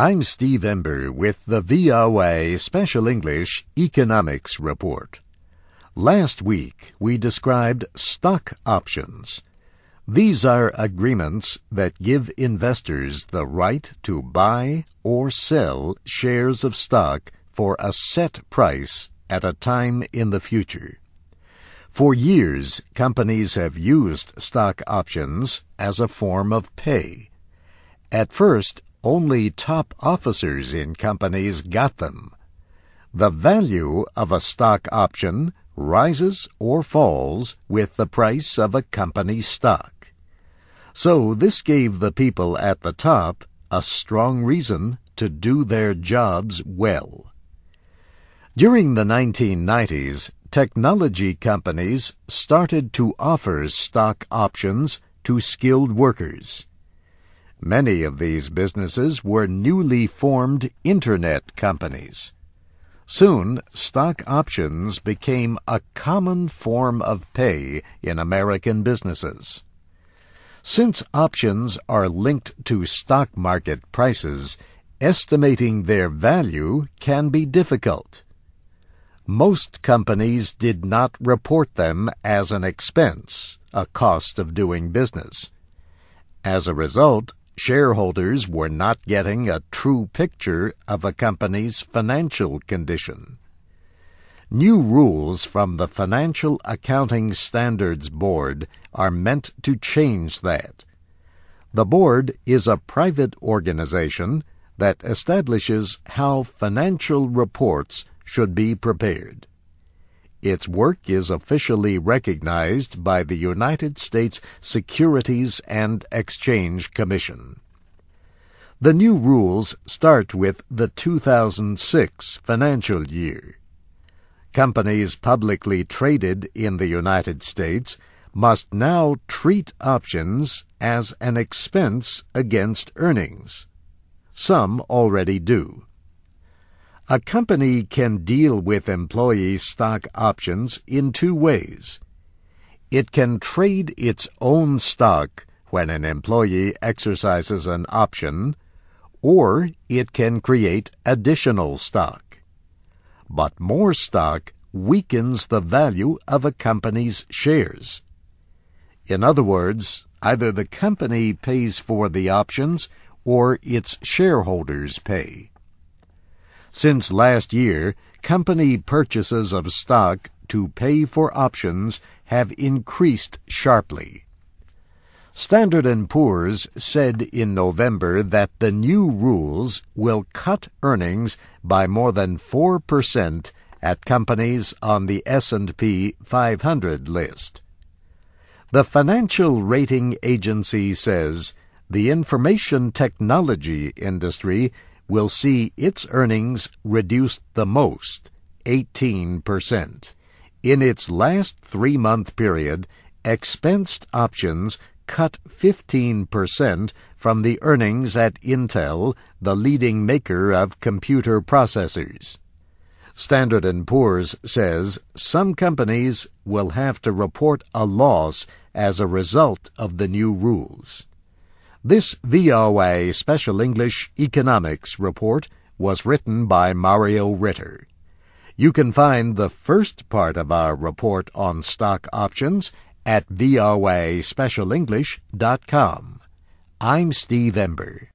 I'm Steve Ember with the VOA Special English Economics Report. Last week, we described stock options. These are agreements that give investors the right to buy or sell shares of stock for a set price at a time in the future. For years, companies have used stock options as a form of pay. At first, only top officers in companies got them. The value of a stock option rises or falls with the price of a company's stock. So this gave the people at the top a strong reason to do their jobs well. During the 1990s, technology companies started to offer stock options to skilled workers. Many of these businesses were newly formed Internet companies. Soon, stock options became a common form of pay in American businesses. Since options are linked to stock market prices, estimating their value can be difficult. Most companies did not report them as an expense, a cost of doing business. As a result, shareholders were not getting a true picture of a company's financial condition. New rules from the Financial Accounting Standards Board are meant to change that. The board is a private organization that establishes how financial reports should be prepared. Its work is officially recognized by the United States Securities and Exchange Commission. The new rules start with the 2006 financial year. Companies publicly traded in the United States must now treat options as an expense against earnings. Some already do. A company can deal with employee stock options in two ways. It can trade its own stock when an employee exercises an option, or it can create additional stock. But more stock weakens the value of a company's shares. In other words, either the company pays for the options or its shareholders pay. Since last year, company purchases of stock to pay for options have increased sharply. Standard & Poor's said in November that the new rules will cut earnings by more than 4% at companies on the S&P 500 list. The financial rating agency says the information technology industry will see its earnings reduced the most, 18%. In its last 3-month period, expensed options cut 15% from the earnings at Intel, the leading maker of computer processors. Standard & Poor's says some companies will have to report a loss as a result of the new rules. This VOA Special English Economics Report was written by Mario Ritter. You can find the first part of our report on stock options at voaspecialenglish.com. I'm Steve Ember.